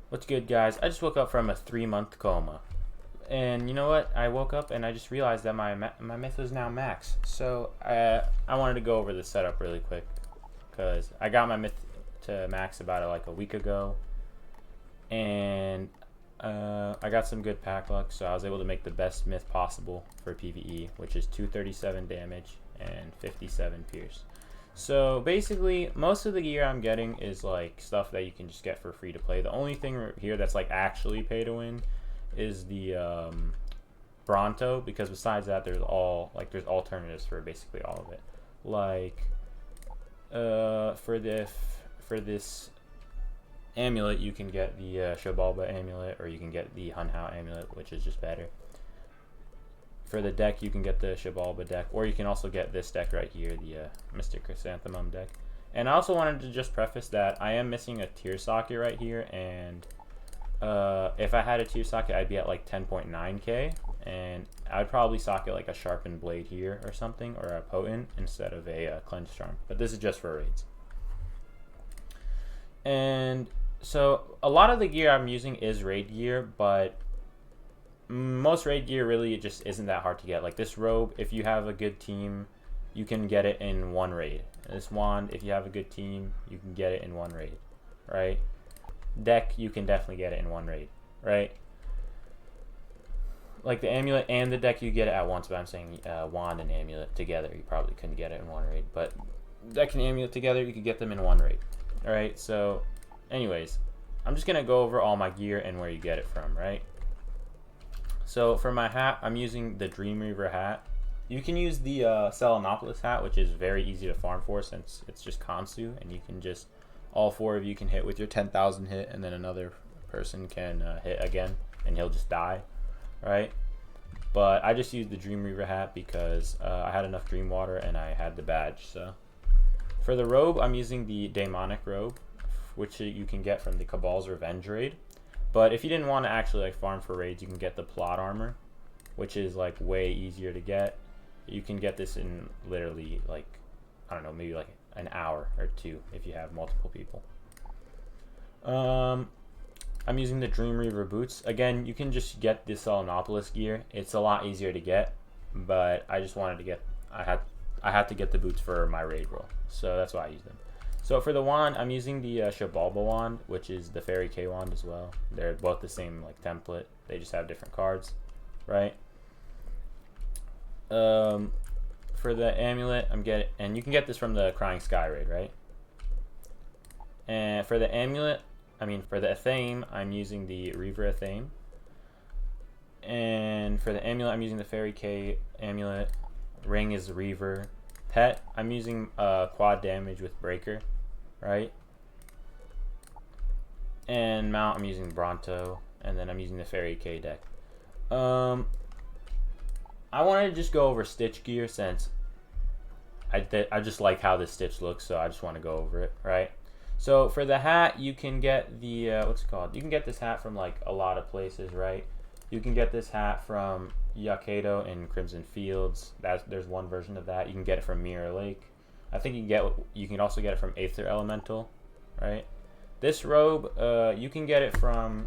What's good, guys? I just woke up from a 3-month coma. And you know what? I woke up and I just realized that my myth is now max. So I wanted to go over the setup really quick because I got my myth to max about like a week ago, and I got some good pack luck, so I was able to make the best myth possible for PVE, which is 237 damage and 57 pierce. So basically, most of the gear I'm getting is like stuff that you can just get for free to play. The only thing here that's like actually pay to win is the Bronto, because besides that, there's alternatives for basically all of it. Like for this amulet, you can get the Shabalba amulet, or you can get the Hunhao amulet, which is just better. For the deck, you can get the Shabalba deck, or you can also get this deck right here, the Mystic Chrysanthemum deck. And I also wanted to just preface that I am missing a tier socket right here, and if I had a tier socket, I'd be at like 10.9k, and I'd probably socket like a sharpened blade here or something, or a potent instead of a cleanse charm. But this is just for raids. And so a lot of the gear I'm using is raid gear, but most raid gear really just isn't that hard to get. Like this robe, if you have a good team, you can get it in one raid. This wand, if you have a good team, you can get it in one raid, right? Deck, you can definitely get it in one raid, right? Like the amulet and the deck, you get it at once, but I'm saying wand and amulet together, you probably couldn't get it in one raid. But deck and amulet together, you could get them in one raid. All right, so anyways, I'm just gonna go over all my gear and where you get it from, right? So for my hat, I'm using the Dreamweaver hat. You can use the Selenopolis hat, which is very easy to farm for since it's just Kansu, and you can just, all four of you can hit with your 10,000 hit, and then another person can hit again, and he'll just die, right? But I just used the Dreamweaver hat because I had enough Dream Water and I had the badge. So for the robe, I'm using the Daemonic robe, which you can get from the Cabal's Revenge raid. But if you didn't want to actually like farm for raids, you can get the plot armor, which is like way easier to get. You can get this in literally like, I don't know, maybe like an hour or two if you have multiple people. I'm using the Dreamweaver boots. Again, you can just get this Selenopolis gear. It's a lot easier to get, but I just wanted to get, I had to get the boots for my raid roll, so that's why I use them. So for the wand, I'm using the Shabalba wand, which is the Fairy K wand as well. They're both the same like template. They just have different cards, right? For the amulet, and you can get this from the Crying Sky raid, right? And for the amulet, for the Athame, I'm using the Reaver Athame. And for the amulet, I'm using the Fairy K amulet. Ring is Reaver. Pet, I'm using quad damage with Breaker, right? And mount, I'm using Bronto, and then I'm using the Fairy K deck. I wanted to just go over Stitch gear since I just like how this Stitch looks, so I just want to go over it, right? So for the hat, you can get the what's it called? You can get this hat from like a lot of places, right? You can get this hat from Yakedo in Crimson Fields. There's one version of that. You can get it from Mirror Lake. I think you can also get it from Aether Elemental, right? This robe, you can get it from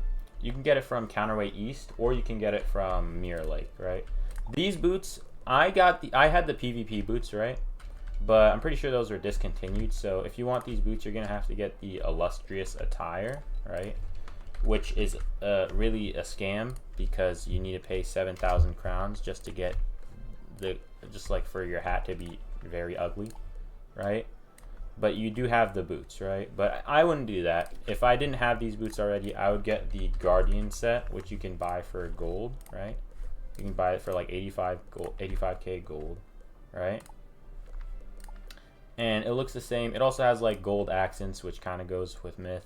Counterweight East, or you can get it from Mirror Lake, right? These boots, I had the PvP boots, right? But I'm pretty sure those are discontinued. So if you want these boots, you're gonna have to get the Illustrious Attire, right? Which is really a scam because you need to pay 7,000 crowns just to get just like for your hat to be very ugly, right? But you do have the boots, right? But I wouldn't do that. If I didn't have these boots already, I would get the Guardian set, which you can buy for gold, right? You can buy it for like 85k gold, right? And it looks the same. It also has like gold accents, which kind of goes with myth.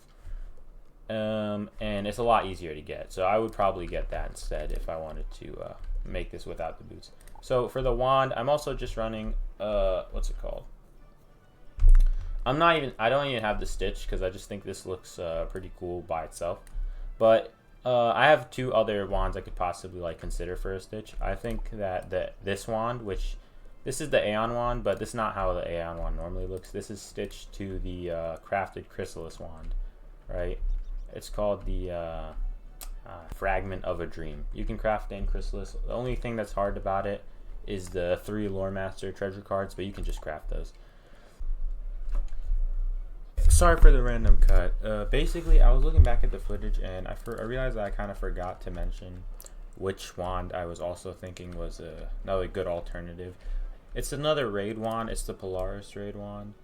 And it's a lot easier to get, so I would probably get that instead if I wanted to make this without the boots. So for the wand, I'm also just running what's it called? I don't even have the Stitch because I just think this looks pretty cool by itself. But I have two other wands I could possibly like consider for a Stitch. I think that this wand, which this is the Aeon wand, but this is not how the Aeon wand normally looks. This is stitched to the crafted Chrysalis wand, right? It's called the Fragment of a Dream. You can craft Dane Chrysalis. The only thing that's hard about it is the 3 Lore Master treasure cards, but you can just craft those. Sorry for the random cut. Basically, I was looking back at the footage and I realized that I kind of forgot to mention which wand I was also thinking was another good alternative. It's another raid wand. It's the Polaris raid wand.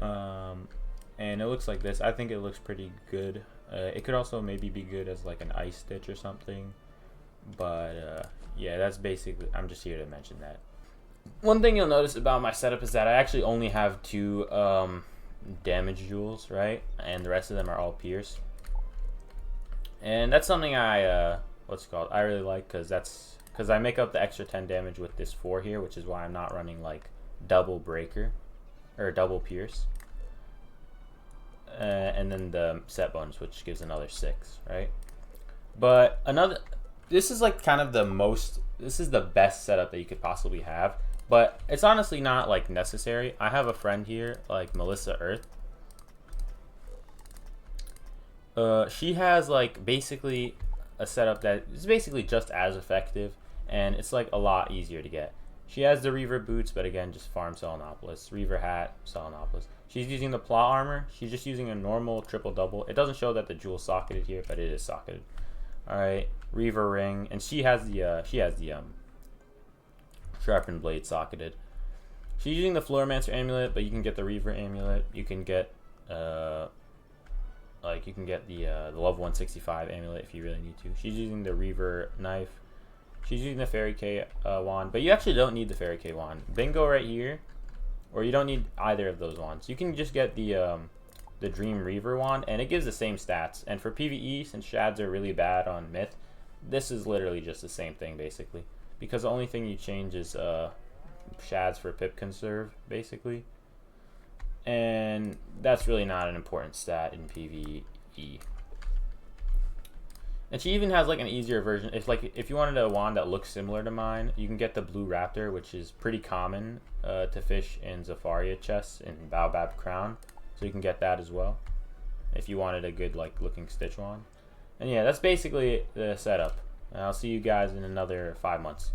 And it looks like this. I think it looks pretty good. It could also maybe be good as like an ice stitch or something. But yeah, that's basically, I'm just here to mention that. One thing you'll notice about my setup is that I actually only have 2 damage jewels, right? And the rest of them are all pierce. And that's something I I really like, because I make up the extra 10 damage with this 4 here, which is why I'm not running like double breaker or double pierce. And then the set bonus, which gives another 6, right? But this is like kind of this is the best setup that you could possibly have, but it's honestly not like necessary. I have a friend here, like Melissa Earth. She has like basically a setup that is basically just as effective, and it's like a lot easier to get. She has the Reaver boots, but again, just farm Selenopolis. Reaver hat, Selenopolis. She's using the plot armor. She's just using a normal triple double. It doesn't show that the jewel's socketed here, but it is socketed. All right, Reaver ring, and she has the sharpened blade socketed. She's using the Florimancer amulet, but you can get the Reaver amulet. You can get the level 165 amulet if you really need to. She's using the Reaver knife. She's using the Fairy K wand, but you actually don't need the Fairy K wand. Bingo right here, or you don't need either of those wands. You can just get the Dream Reaver wand, and it gives the same stats. And for PVE, since shads are really bad on Myth, this is literally just the same thing basically, because the only thing you change is shads for pip conserve basically, and that's really not an important stat in PVE. And she even has like an easier version. If you wanted a wand that looks similar to mine, you can get the Blue Raptor, which is pretty common to fish in Zafaria chests in Baobab Crown. So you can get that as well if you wanted a good like looking stitch wand. And yeah, that's basically the setup. And I'll see you guys in another 5 months.